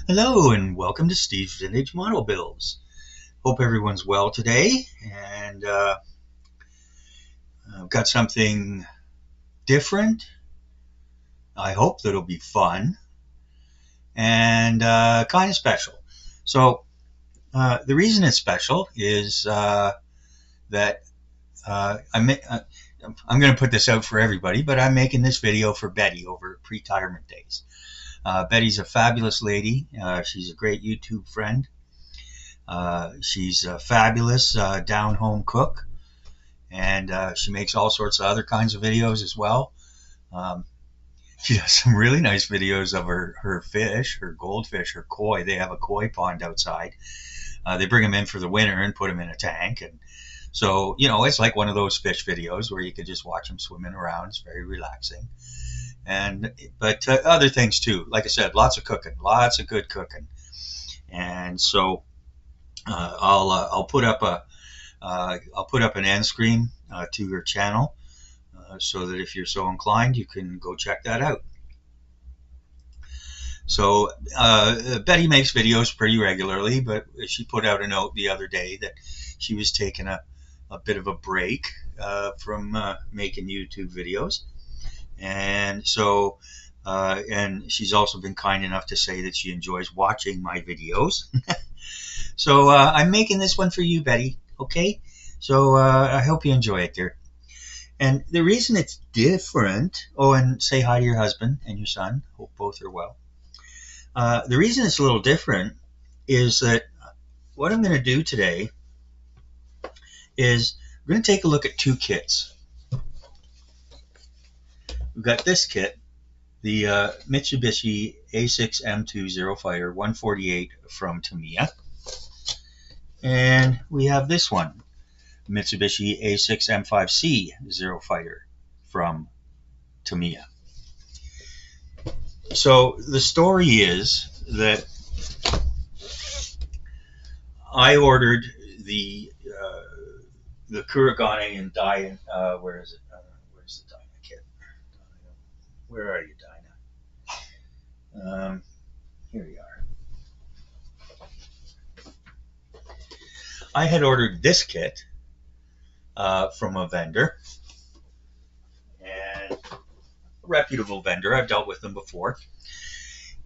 Hello and welcome to Steve's Vintage Model Builds. Hope everyone's well today, and I've got something different. I hope that'll be fun and kind of special. So the reason it's special is that I'm going to put this out for everybody, but I'm making this video for Betty over Pre-Retirement Days. Betty's a fabulous lady. She's a great YouTube friend. She's a fabulous down-home cook, and she makes all sorts of other kinds of videos as well. She does some really nice videos of her fish, her goldfish, her koi. They have a koi pond outside. They bring them in for the winter and put them in a tank, and so it's like one of those fish videos where you can just watch them swimming around. It's very relaxing. But other things too. Like I said, lots of cooking, lots of good cooking, and so I'll put up an end screen to her channel, so that if you're so inclined, you can go check that out. So Betty makes videos pretty regularly, but she put out a note the other day that she was taking a bit of a break from making YouTube videos, and so and she's also been kind enough to say that she enjoys watching my videos. So I'm making this one for you, Betty. Okay, so I hope you enjoy it, dear. And the reason it's different, oh, and say hi to your husband and your son. Hope both are well. The reason it's a little different is that what I'm going to do today is we're going to take a look at two kits. We've got this kit, the Mitsubishi A6M2 Zero Fire 148 from Tamiya. And we have this one, Mitsubishi A6M5c Zero Fighter from Tamiya. So the story is that I ordered the Kurogane and Dyna. Where is it? Where's the Dyna kit? Where are you, Dyna? Here you are. I had ordered this kit from a vendor, and a reputable vendor. I've dealt with them before.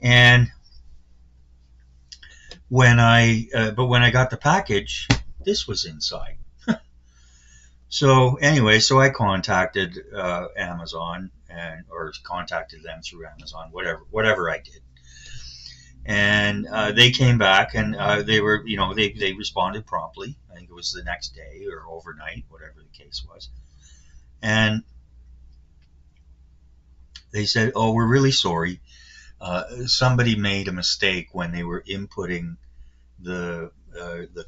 And when I got the package, this was inside. So anyway, so I contacted Amazon or contacted them through Amazon, whatever I did. And they came back, and they were, they responded promptly. I think it was the next day or overnight, whatever the case was. And they said, "Oh, we're really sorry. Somebody made a mistake when they were inputting the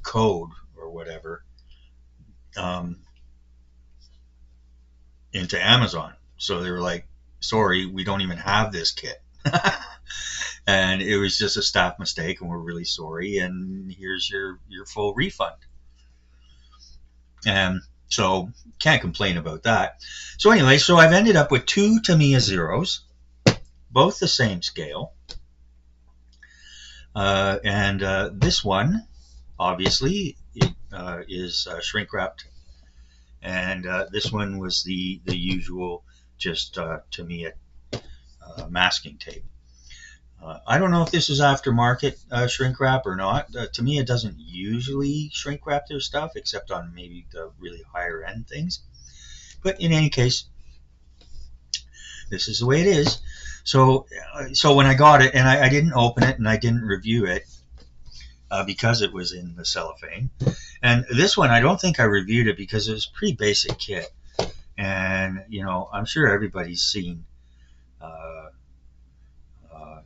code or whatever into Amazon. So they were like, sorry, we don't even have this kit." And it was just a staff mistake, and we're really sorry, and here's your full refund. And so can't complain about that. So anyway, so I've ended up with two Tamiya Zeros, both the same scale. And this one, obviously, is shrink wrapped, and this one was the usual, just Tamiya masking tape. I don't know if this is aftermarket shrink wrap or not. Tamiya doesn't usually shrink wrap their stuff, except on maybe the really higher end things. But in any case, this is the way it is. So when I got it, and I didn't open it and I didn't review it because it was in the cellophane. And this one, I don't think I reviewed it because it was a pretty basic kit. And I'm sure everybody's seen.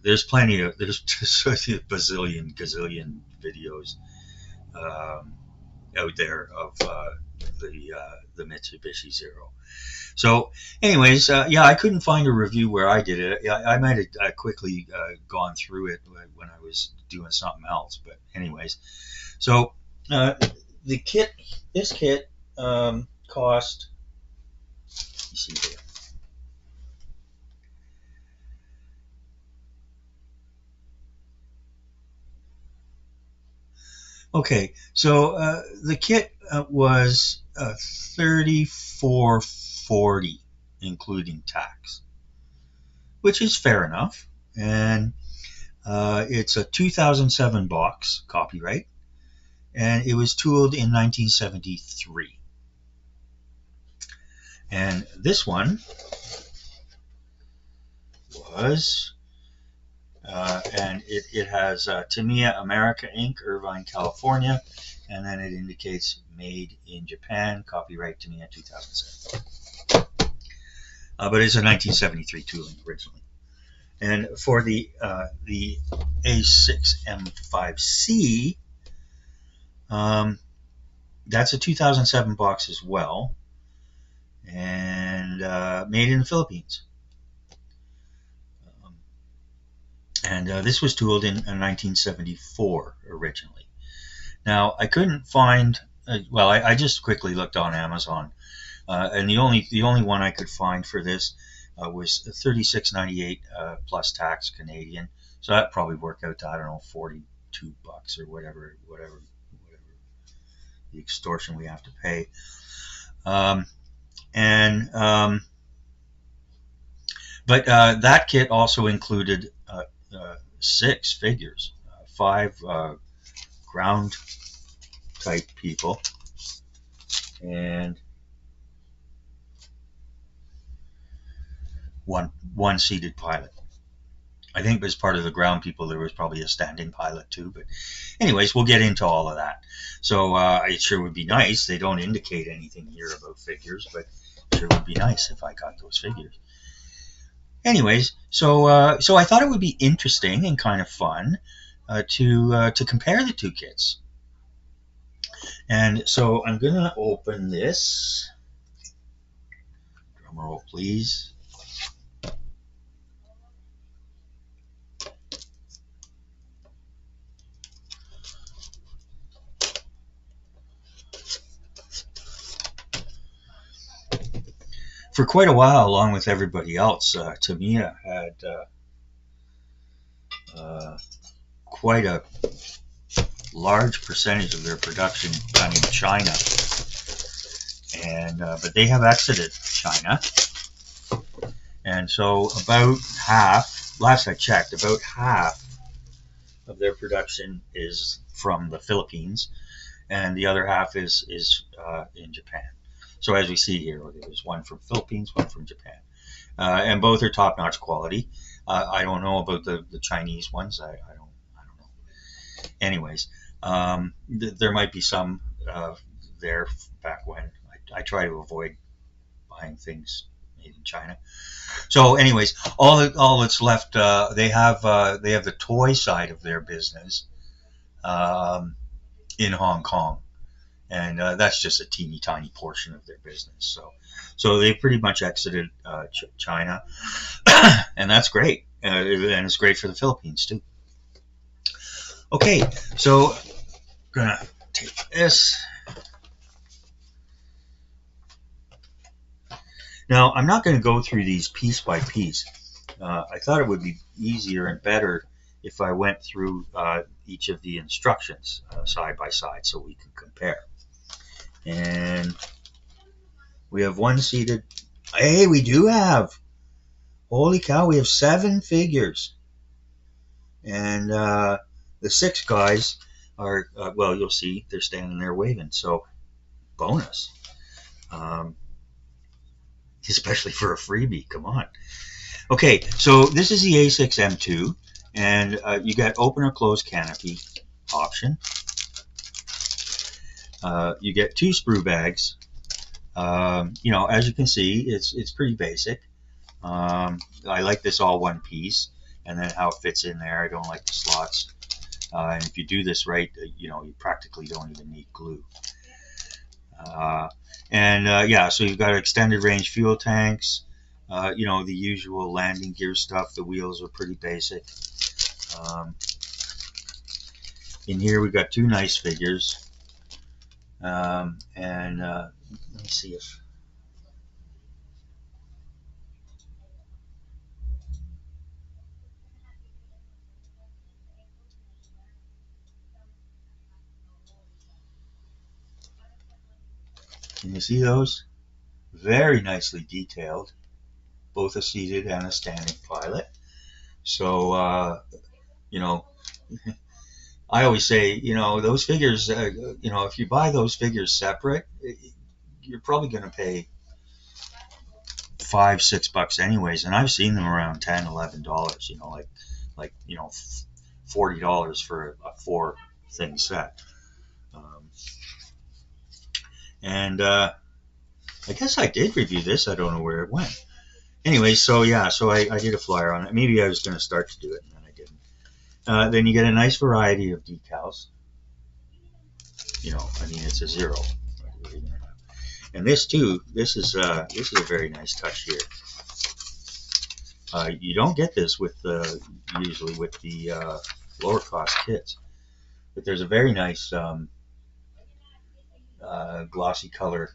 There's just a gazillion videos out there of the Mitsubishi Zero. So anyways, yeah, I couldn't find a review where I did it. I might have quickly gone through it when I was doing something else. But anyways, so this kit cost, you see here, Okay, so the kit was 3440, including tax, which is fair enough. And it's a 2007 box, copyright, and it was tooled in 1973. And this one was, and it has Tamiya America Inc., Irvine, California, and then it indicates made in Japan, copyright Tamiya 2007. But it's a 1973 tooling originally. And for the A6M5c, that's a 2007 box as well, and made in the Philippines. And this was tooled in 1974 originally. Now, I couldn't find, I just quickly looked on Amazon, and the only one I could find for this was $36.98 plus tax Canadian. So that probably worked out to, I don't know, $42 or whatever the extortion we have to pay. But that kit also included 6 figures, 5 ground type people, and one seated pilot. I think as part of the ground people, there was probably a standing pilot too. But anyways, we'll get into all of that. So it sure would be nice. They don't indicate anything here about figures, but it sure would be nice if I got those figures. Anyways, so I thought it would be interesting and kind of fun to compare the two kits. And so I'm gonna open this. Drum roll, please. For quite a while, along with everybody else, Tamiya had quite a large percentage of their production done in China, and but they have exited China, and so about half, last I checked, about half of their production is from the Philippines, and the other half is in Japan. So as we see here, there's one from Philippines, one from Japan, and both are top-notch quality. I don't know about the Chinese ones. I don't know. Anyways, there might be some there back when. I try to avoid buying things made in China. So, anyways, all that's left, they have the toy side of their business in Hong Kong, and that's just a teeny tiny portion of their business. So they pretty much exited China, and that's great, and it's great for the Philippines too. Okay, so I'm gonna take this. Now, I'm not going to go through these piece by piece. I thought it would be easier and better if I went through each of the instructions side by side so we can compare. And we have one seated. Hey, we do have. Holy cow, we have 7 figures. And the 6 guys are, well, you'll see, they're standing there waving. So, bonus. Especially for a freebie, come on. Okay, so this is the A6M2, and you got open or close canopy option. You get 2 sprue bags. As you can see, it's pretty basic. I like this all one piece, and then how it fits in there. I don't like the slots. And if you do this right, you practically don't even need glue. So you've got extended range fuel tanks. The usual landing gear stuff. The wheels are pretty basic. In here we've got 2 nice figures. Let me see if... Can you see those? Very nicely detailed, both a seated and a standing pilot. So, you know, I always say, those figures, if you buy those figures separate, you're probably going to pay $5-6 anyways. And I've seen them around $10-11, like $40 for a 4-thing set. And I guess I did review this. I don't know where it went. Anyway, so yeah, so I did a flyer on it. Maybe I was going to start to do it, and then I didn't. Then you get a nice variety of decals. It's a zero. And this too, this is a very nice touch here. You don't get this usually with the lower cost kits, but there's a very nice glossy color,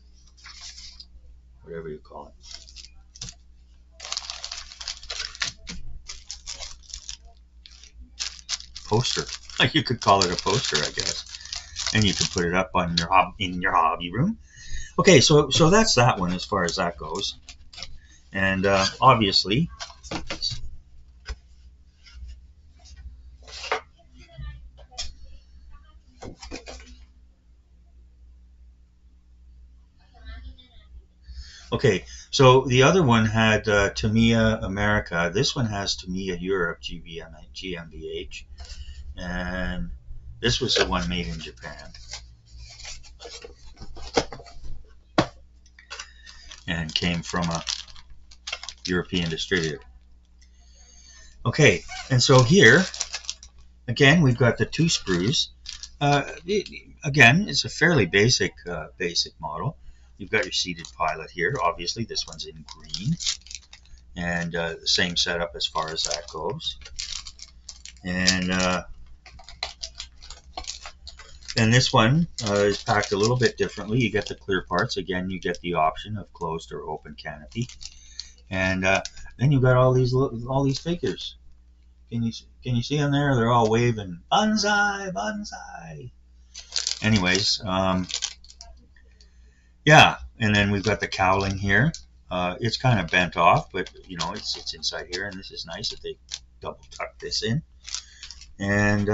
whatever you call it. Poster. You could call it a poster, I guess. And you could put it up on in your hobby room. Okay, so that's that one as far as that goes. And obviously, okay, so the other one had Tamiya America. This one has Tamiya Europe, GmbH. And this was the one made in Japan. And came from a European distributor. Okay, and so here, again, we've got the 2 screws. Again, it's a fairly basic model. You've got your seated pilot here. Obviously, this one's in green. And the same setup as far as that goes. And this one is packed a little bit differently. You get the clear parts. Again, you get the option of closed or open canopy. And then you've got all these figures. Can you see them there? They're all waving banzai, banzai. Anyways, yeah. And then we've got the cowling here. It's kind of bent off, but it's inside here, and this is nice that they double tuck this in. And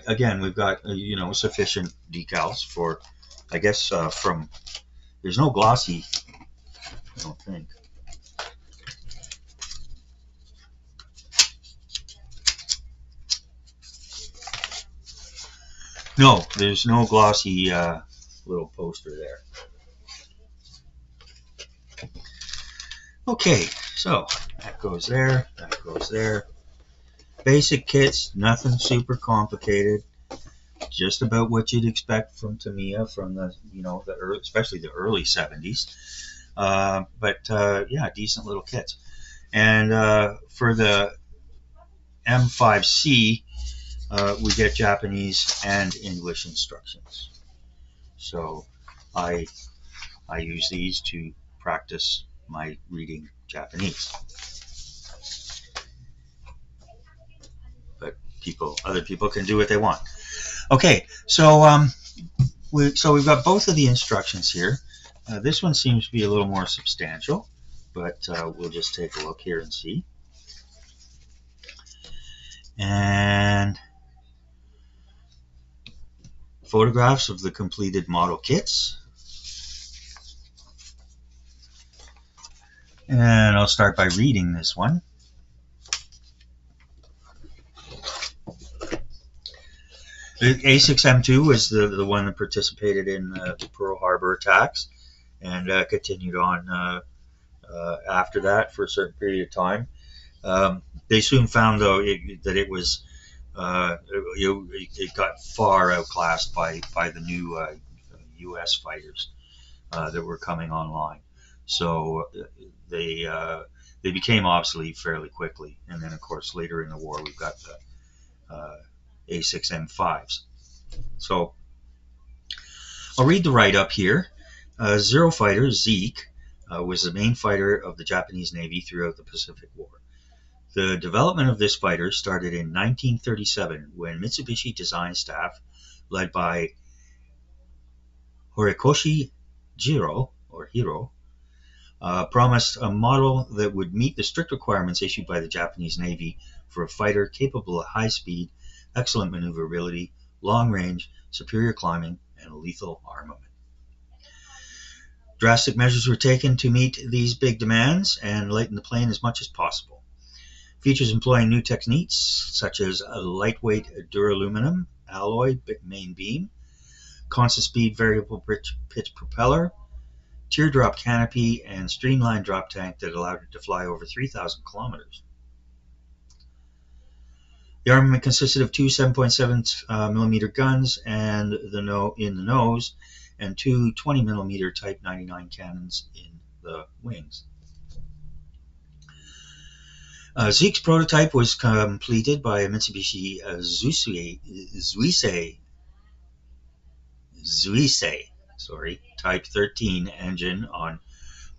again, we've got sufficient decals for, I guess, there's no glossy, I don't think. No, there's no glossy little poster there. Okay, so that goes there, that goes there. Basic kits, nothing super complicated. Just about what you'd expect from Tamiya from the especially the early 70s. But yeah, decent little kits. And for the M5c, we get Japanese and English instructions. So I use these to practice my reading Japanese. But other people can do what they want. Okay, so we've got both of the instructions here. This one seems to be a little more substantial, but we'll just take a look here and see. And photographs of the completed model kits. And I'll start by reading this one. The A6M2 was the one that participated in the Pearl Harbor attacks and continued on after that for a certain period of time. They soon found, though, that it was it got far outclassed by the new U.S. fighters that were coming online. So they became obsolete fairly quickly. And then, of course, later in the war, we've got the A6M5s. So I'll read the write-up here. Zero fighter Zeke was the main fighter of the Japanese Navy throughout the Pacific War. The development of this fighter started in 1937 when Mitsubishi design staff, led by Horikoshi Jiro, or Hiro, promised a model that would meet the strict requirements issued by the Japanese Navy for a fighter capable of high speed, excellent maneuverability, long range, superior climbing, and lethal armament. Drastic measures were taken to meet these big demands and lighten the plane as much as possible. Features employing new techniques such as a lightweight duraluminum alloy main beam, constant speed variable pitch propeller, teardrop canopy, and streamlined drop tank that allowed it to fly over 3,000 kilometers. The armament consisted of two 7.7 millimeter guns and in the nose, and two 20 millimeter Type 99 cannons in the wings. Zeke's prototype was completed by a Mitsubishi Zuisei Type 13 engine on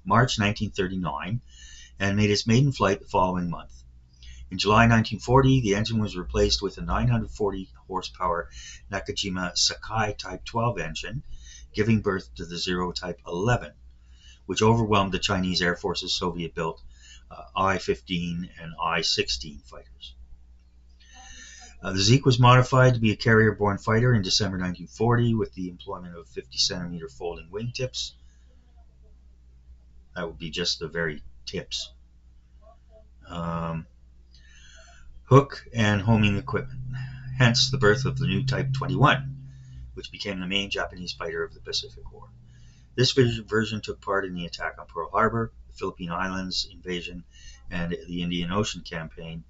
March 1939 and made its maiden flight the following month. In July 1940, the engine was replaced with a 940 horsepower Nakajima Sakai Type 12 engine, giving birth to the Zero Type 11, which overwhelmed the Chinese Air Force's Soviet-built I-15 and I-16 fighters. The Zeke was modified to be a carrier-borne fighter in December 1940 with the employment of 50-centimeter folding wingtips. That would be just the very tips. Hook and homing equipment. Hence the birth of the new Type 21, which became the main Japanese fighter of the Pacific War. This version took part in the attack on Pearl Harbor, the Philippine Islands invasion, and the Indian Ocean campaign,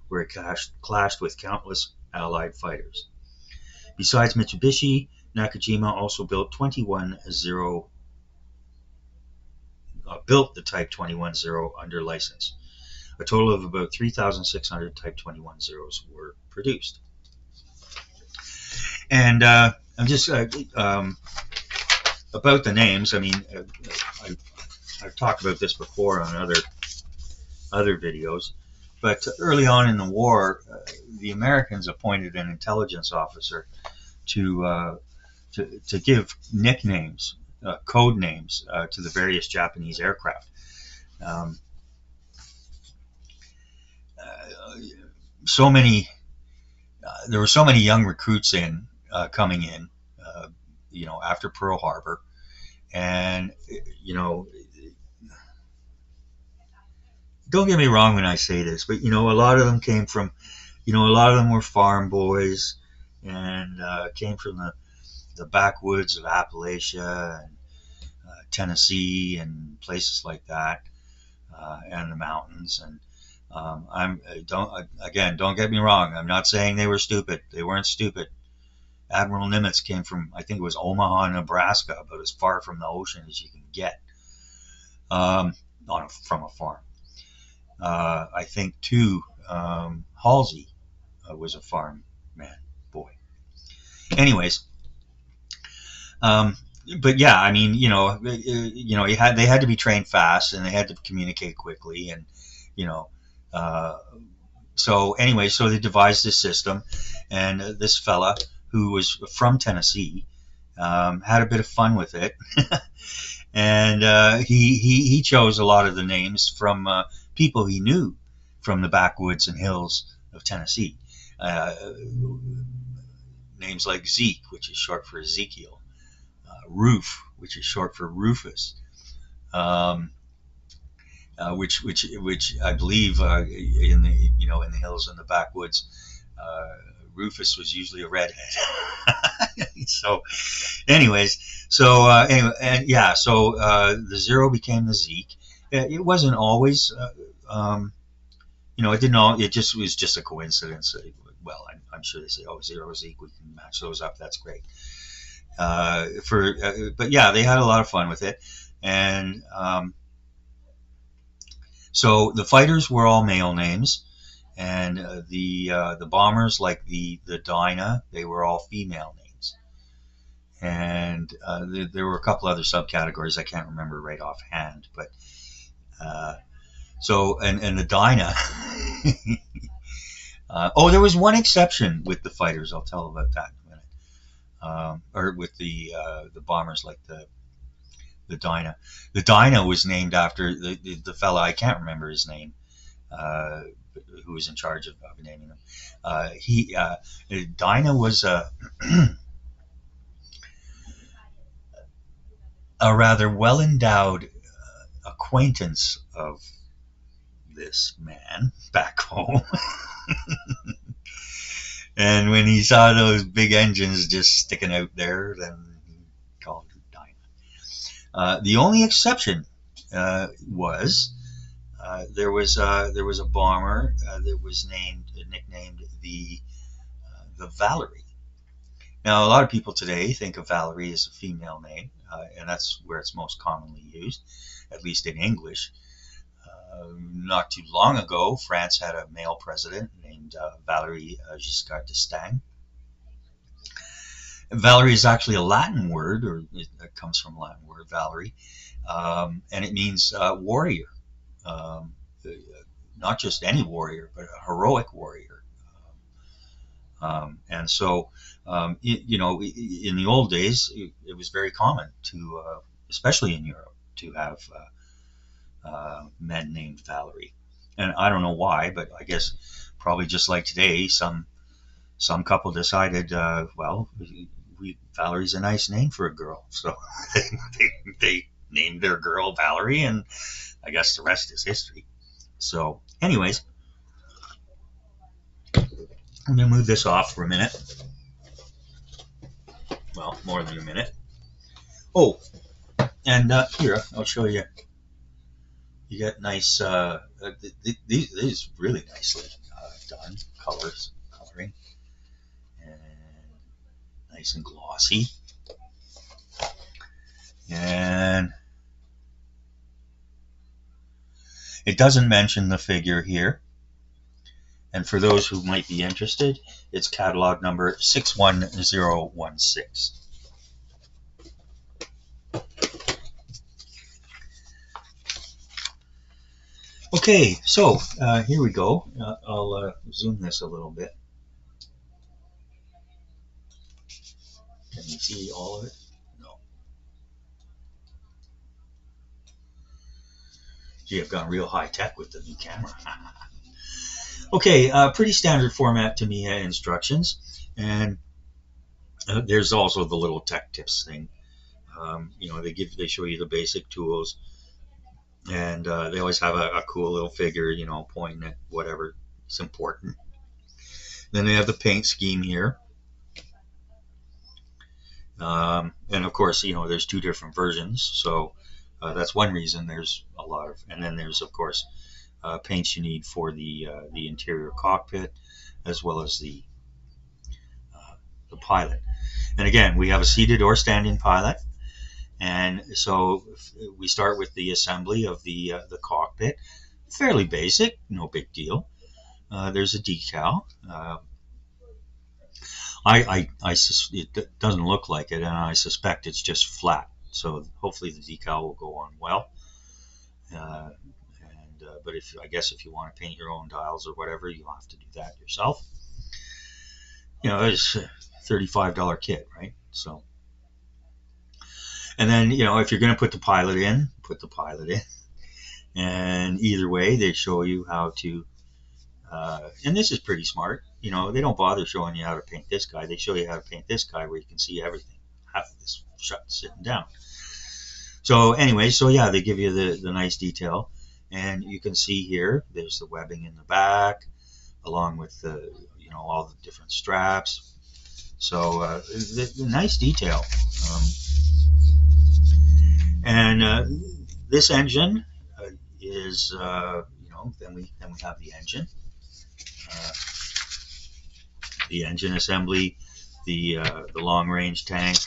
where it clashed with countless Allied fighters. Besides Mitsubishi, Nakajima also built the Type 21 Zero under license. A total of about 3,600 Type 21 Zeros were produced. And I'm just about the names. I mean, I've talked about this before on other videos, but early on in the war, the Americans appointed an intelligence officer to give nicknames, code names to the various Japanese aircraft. There were so many young recruits coming in, after Pearl Harbor, and don't get me wrong when I say this, but a lot of them came from, a lot of them were farm boys and came from the backwoods of Appalachia and Tennessee and places like that, and the mountains. And don't get me wrong. I'm not saying they were stupid. They weren't stupid. Admiral Nimitz came from, I think it was Omaha, Nebraska, about as far from the ocean as you can get, from a farm. I think too, Halsey was a farm man boy. Anyways, but yeah, I mean, they had to be trained fast and they had to communicate quickly, and so they devised this system, and this fella who was from Tennessee had a bit of fun with it, and he chose a lot of the names from people he knew from the backwoods and hills of Tennessee. Names like Zeke, which is short for Ezekiel, Roof, which is short for Rufus, which I believe in the hills and the backwoods, Rufus was usually a redhead. So, anyways, the Zero became the Zeke. It wasn't always, it didn't all. It just was just a coincidence. Well, I'm sure they say, "Oh, Zero, Zeke, we can match those up. That's great." But yeah, they had a lot of fun with it, and so the fighters were all male names, and the bombers, like the Dyna, they were all female names, and there were a couple other subcategories I can't remember right offhand, but and the Dyna. There was one exception with the fighters. I'll tell about that in a minute. or with the bombers like the Dinah. The Dinah was named after the fella, I can't remember his name, who was in charge of naming them. Dinah was a rather well endowed acquaintance of this man back home. And when he saw those big engines just sticking out there, then he called her Dinah. The only exception was there was a bomber that was nicknamed the Valerie. Now, a lot of people today think of Valerie as a female name, and that's where it's most commonly used, at least in English. Not too long ago, France had a male president named Valéry Giscard d'Estaing. Valerie is actually a Latin word, or it comes from a Latin word, Valerie, and it means warrior. Not just any warrior, but a heroic warrior. And so, in the old days, it was very common to, especially in Europe, to have men named Valerie. And I don't know why, but I guess probably just like today, some couple decided, Valerie's a nice name for a girl, so they named their girl Valerie, and I guess the rest is history. So, anyways, I'm gonna move this off for a minute. Well, more than a minute. Oh, and here I'll show you. You get nice. These is really nicely done coloring, and nice and glossy. And it doesn't mention the figure here. And for those who might be interested, it's catalog number 61016. Okay, so here we go. I'll zoom this a little bit. Can you see all of it? No. Gee, I've gone real high tech with the new camera. Okay, pretty standard format Tamiya instructions, and there's also the little tech tips thing. They show you the basic tools, and they always have a cool little figure, pointing at whatever is important. Then they have the paint scheme here, and of course, there's two different versions, so that's one reason there's a lot of. And then there's of course paints you need for the interior cockpit, as well as the pilot. And again, we have a seated or standing pilot. And so we start with the assembly of the cockpit. Fairly basic, no big deal. There's a decal. It doesn't look like it, and I suspect it's just flat. So hopefully the decal will go on well. But if you want to paint your own dials or whatever, you'll have to do that yourself. It's a $35 kit, right? So. And then, if you're going to put the pilot in, put the pilot in. And either way, they show you how to, and this is pretty smart. They don't bother showing you how to paint this guy. They show you how to paint this guy where you can see everything. Half of this shot sitting down. So anyway, they give you the nice detail. And you can see here, there's the webbing in the back, along with all the different straps. So the nice detail. And this engine is, then we have the engine, assembly, the long range tank.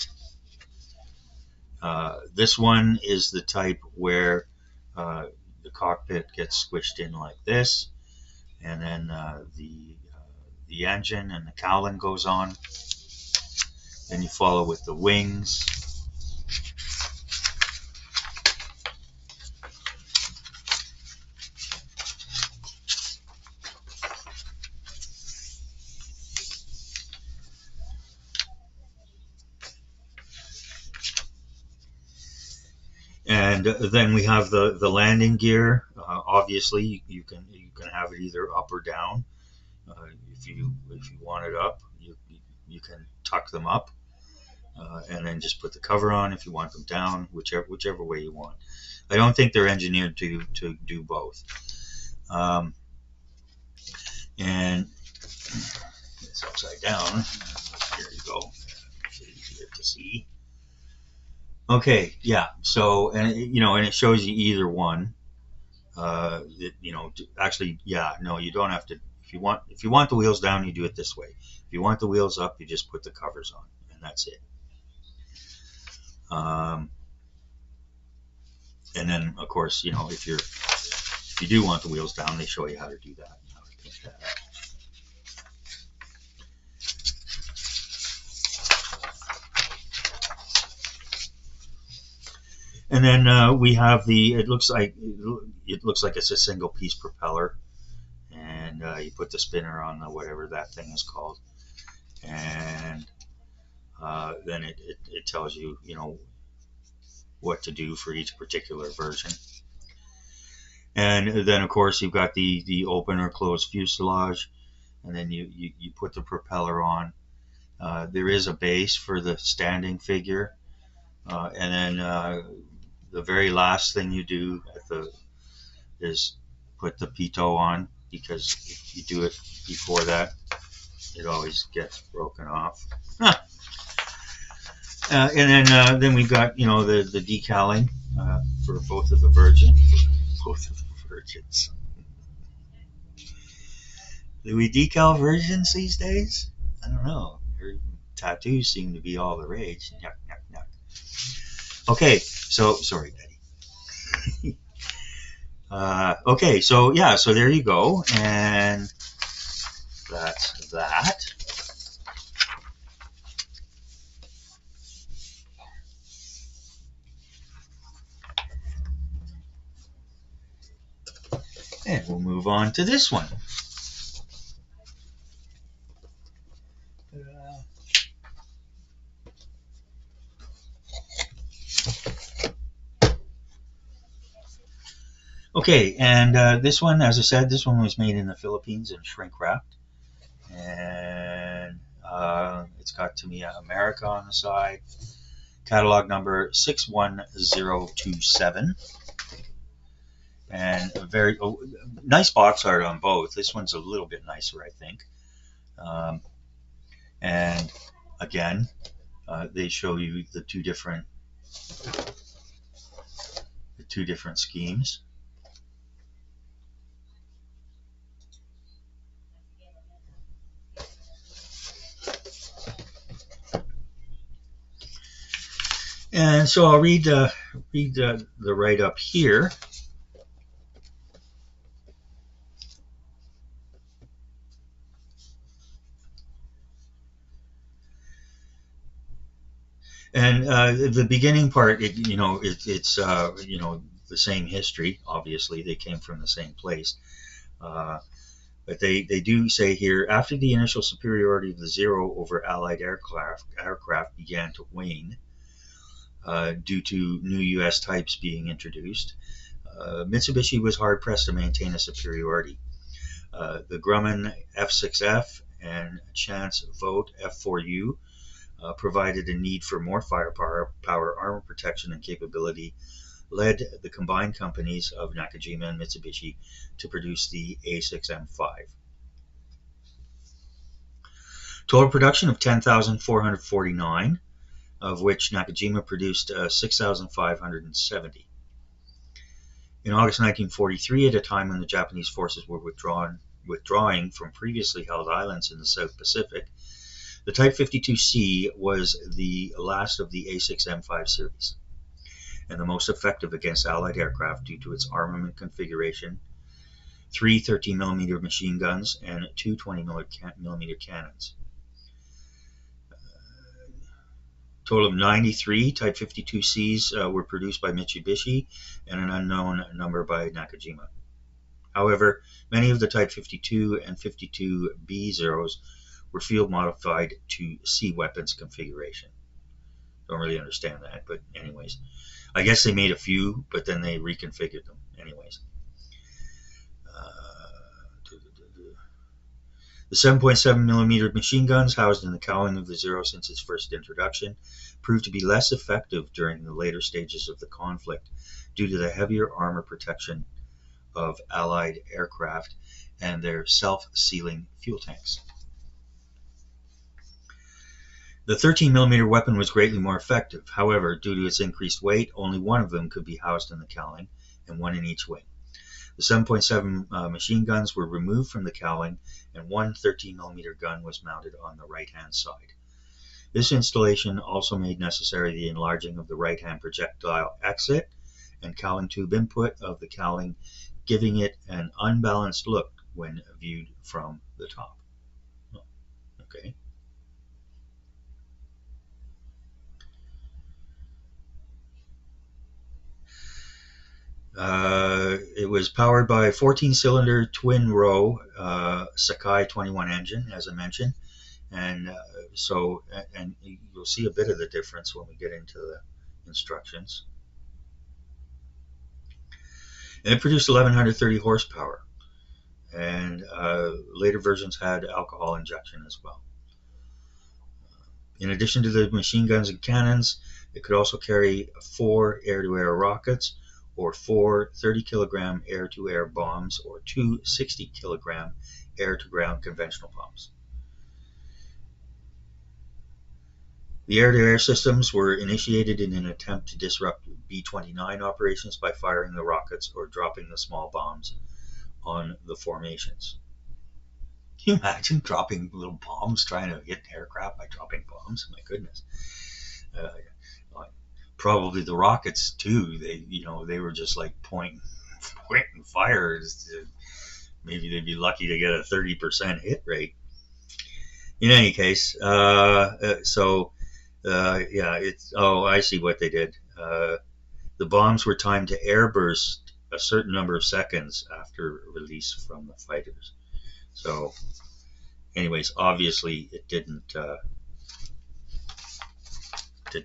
This one is the type where the cockpit gets squished in like this, and then the engine and the cowling goes on. Then you follow with the wings. And then we have the landing gear. Obviously, you can have it either up or down. If you want it up, you can tuck them up, and then just put the cover on. If you want them down, whichever way you want. I don't think they're engineered to do both. And it's upside down. Here you go. It's easier to see. Okay, yeah. So, and it shows you either one. Actually, yeah. No, you don't have to. If you want the wheels down, you do it this way. If you want the wheels up, you just put the covers on, and that's it. And then, of course, if you do want the wheels down, they show you how to do that. How to pick that up. And then we have it looks like it's a single piece propeller, and you put the spinner on whatever that thing is called, and then it tells you what to do for each particular version. And then of course you've got the open or closed fuselage, and then you put the propeller on. There is a base for the standing figure, and then the very last thing you do is put the pitot on, because if you do it before that, it always gets broken off. And then we've got the decaling for both of the virgins. Do we decal virgins these days? I don't know. Tattoos seem to be all the rage. Yuck, yuck, yuck. Okay, so sorry, Betty. Okay, so yeah, so there you go, and that's that. And we'll move on to this one. Okay, and this one, as I said, this one was made in the Philippines and shrink wrapped. And it's got Tamiya America on the side. Catalog number 61027. And a very nice box art on both. This one's a little bit nicer, I think. And again, they show you the two different schemes. And so I'll read the write-up here. And the beginning part, it's the same history. Obviously, they came from the same place. But they do say here, after the initial superiority of the Zero over Allied aircraft began to wane, due to new U.S. types being introduced, Mitsubishi was hard-pressed to maintain a superiority. The Grumman F6F and Chance Vote F4U provided a need for more firepower, armor protection, and capability, led the combined companies of Nakajima and Mitsubishi to produce the A6M5. Total production of 10,449, of which Nakajima produced 6,570. In August 1943, at a time when the Japanese forces were withdrawing from previously held islands in the South Pacific, the Type 52C was the last of the A6M5 series, and the most effective against Allied aircraft due to its armament configuration: 3 13mm machine guns and 2 20mm cannons. Total of 93 Type 52Cs were produced by Mitsubishi, and an unknown number by Nakajima. However, many of the Type 52 and 52B Zeros were field modified to C weapons configuration. Don't really understand that, but anyways. I guess they made a few, but then they reconfigured them. Anyways. The 7.7mm machine guns housed in the cowling of the Zero since its first introduction proved to be less effective during the later stages of the conflict due to the heavier armor protection of Allied aircraft and their self-sealing fuel tanks. The 13mm weapon was greatly more effective. However, due to its increased weight, only one of them could be housed in the cowling and one in each wing. The 7.7 machine guns were removed from the cowling, and one 13mm gun was mounted on the right-hand side. This installation also made necessary the enlarging of the right-hand projectile exit and cowling tube input of the cowling, giving it an unbalanced look when viewed from the top. Okay. It was powered by a 14-cylinder twin-row Sakai 21 engine, as I mentioned, and and you'll see a bit of the difference when we get into the instructions. And it produced 1130 horsepower, and later versions had alcohol injection as well. In addition to the machine guns and cannons, it could also carry 4 air-to-air rockets, or 4 30-kilogram air-to-air bombs, or 2 60-kilogram air-to-ground conventional bombs. The air-to-air systems were initiated in an attempt to disrupt B-29 operations by firing the rockets or dropping the small bombs on the formations. Can you imagine dropping little bombs, trying to hit aircraft by dropping bombs? My goodness. Probably the rockets too. They were just like point and fire. Maybe they'd be lucky to get a 30% hit rate. In any case, I see what they did. The bombs were timed to airburst a certain number of seconds after release from the fighters. So, anyways, obviously it didn't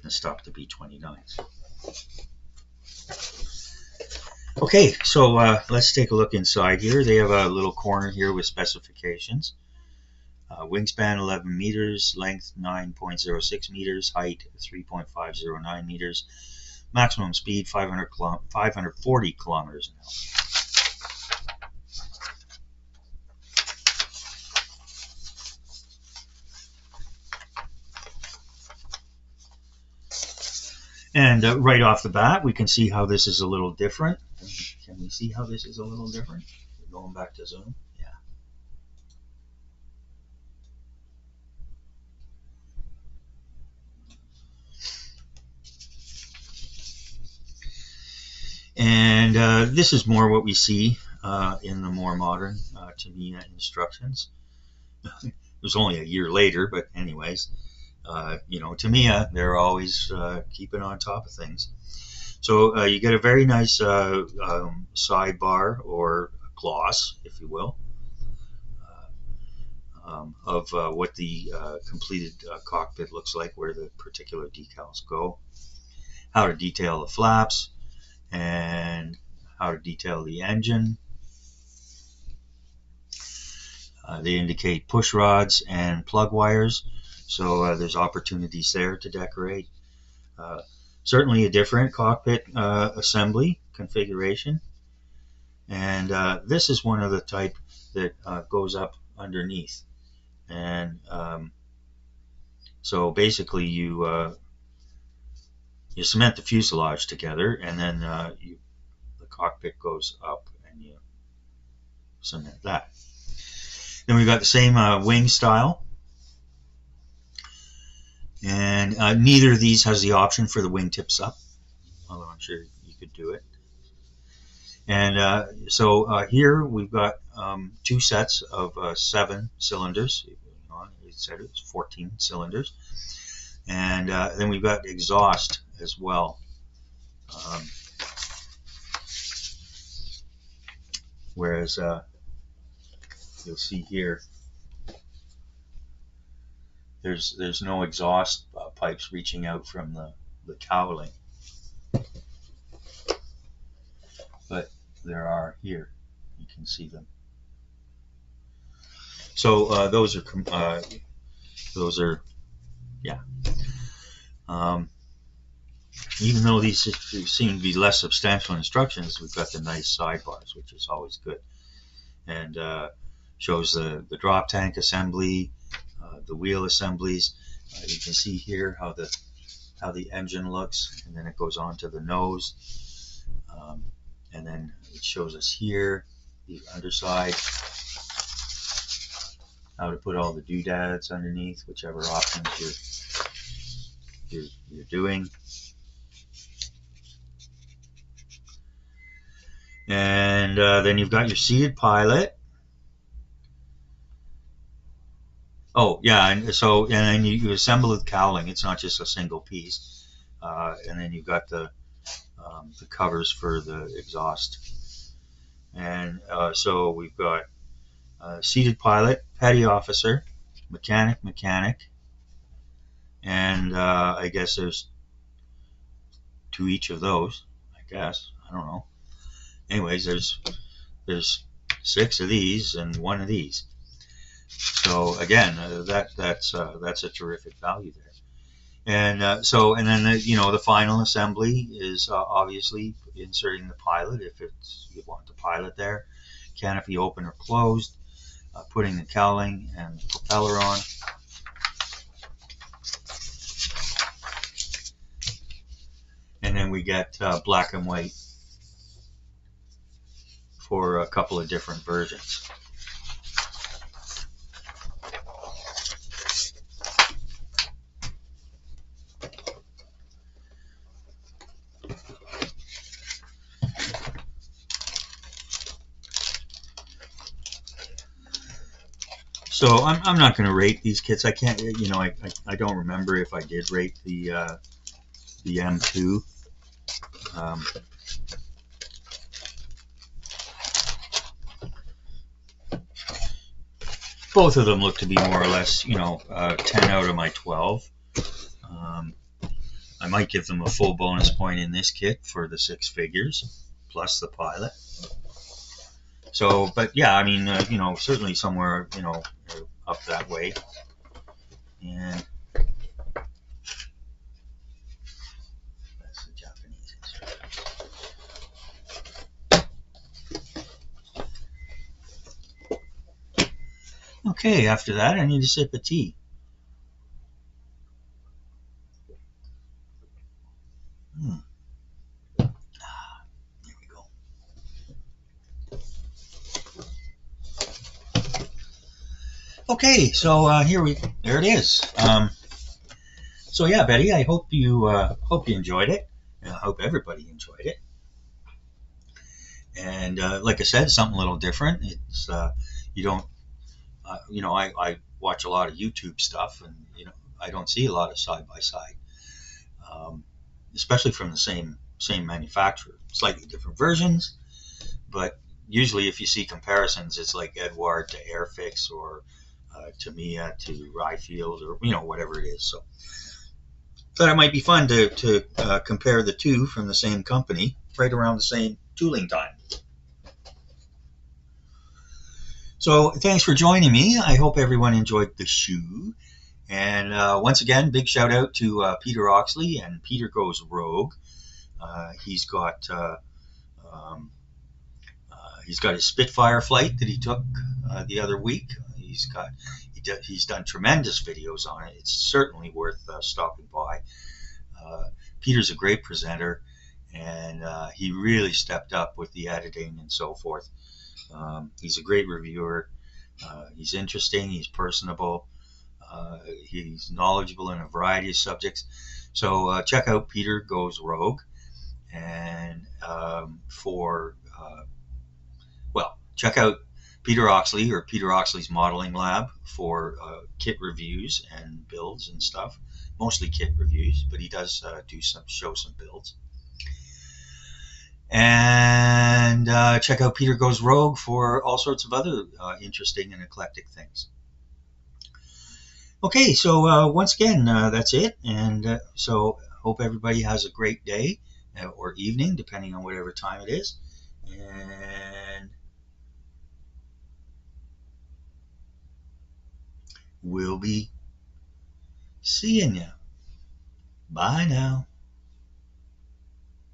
stop the B-29s. Okay, so let's take a look inside here. They have a little corner here with specifications. Wingspan 11 meters, length 9.06 meters, height 3.509 meters, maximum speed 540 kilometers an hour. And right off the bat, we can see how this is a little different. Can we see how this is a little different? We're going back to zoom. Yeah. And this is more what we see in the more modern Tamiya instructions. It was only a year later, but anyways, Tamiya, they're always keeping on top of things. So you get a very nice sidebar or gloss, if you will, of what the completed cockpit looks like, where the particular decals go, how to detail the flaps, and how to detail the engine. They indicate push rods and plug wires, so there's opportunities there to decorate. Certainly a different cockpit assembly configuration, and this is one of the type that goes up underneath, and so basically you cement the fuselage together, and then the cockpit goes up and you cement that. Then we've got the same wing style, and neither of these has the option for the wingtips up, although I'm sure you could do it. And so here we've got 2 sets of 7 cylinders. It said it was 14 cylinders, and then we've got exhaust as well. Whereas you'll see here, there's no exhaust pipes reaching out from the cowling. but there are here. You can see them. So those are yeah. Even though these seem to be less substantial instructions, we've got the nice sidebars, which is always good, and shows the drop tank assembly, the wheel assemblies. You can see here how the engine looks, and then it goes on to the nose, and then it shows us here the underside, how to put all the doodads underneath, whichever options you're doing. And then you've got your seated pilot. Oh yeah, and then you assemble the cowling. It's not just a single piece. And then you've got the covers for the exhaust. And so we've got seated pilot, petty officer, mechanic, and I guess there's 2 each of those. I guess, I don't know. Anyways, there's 6 of these and 1 of these. So again, that's a terrific value there. And then the final assembly is obviously inserting the pilot if you want the pilot there, canopy open or closed, putting the cowling and the propeller on. And then we get black and white for a couple of different versions. So I'm not going to rate these kits. I can't, I don't remember if I did rate the M2. Both of them look to be more or less, 10 out of my 12. I might give them a full bonus point in this kit for the 6 figures plus the pilot. So, but yeah, I mean, certainly somewhere, up that way. And that's the Japanese instruction. Okay, after that, I need a sip of tea. There we go. Okay, so there it is. So yeah, Betty, I hope you enjoyed it. I hope everybody enjoyed it. And like I said, something a little different. It's you don't, I watch a lot of YouTube stuff, and I don't see a lot of side by side, especially from the same manufacturer. Slightly different versions, but usually if you see comparisons, it's like Edward to Airfix or Tamiya to Ryefield, or whatever it is. So thought it might be fun to compare the two from the same company right around the same tooling time. So thanks for joining me. I hope everyone enjoyed the shoe. And once again, big shout out to Peter Oxley and Peter Goes Rogue. He's got his Spitfire flight that he took the other week. He's done tremendous videos on it. It's certainly worth stopping by. Peter's a great presenter, and he really stepped up with the editing and so forth. He's a great reviewer. He's interesting. He's personable. He's knowledgeable in a variety of subjects. So check out Peter Goes Rogue, and check out Peter Oxley or Peter Oxley's Modeling Lab for kit reviews and builds and stuff. Mostly kit reviews, but he does show some builds. And check out Peter Goes Rogue for all sorts of other interesting and eclectic things. Okay, so once again, that's it. And so hope everybody has a great day or evening, depending on whatever time it is. And we'll be seeing you. Bye now.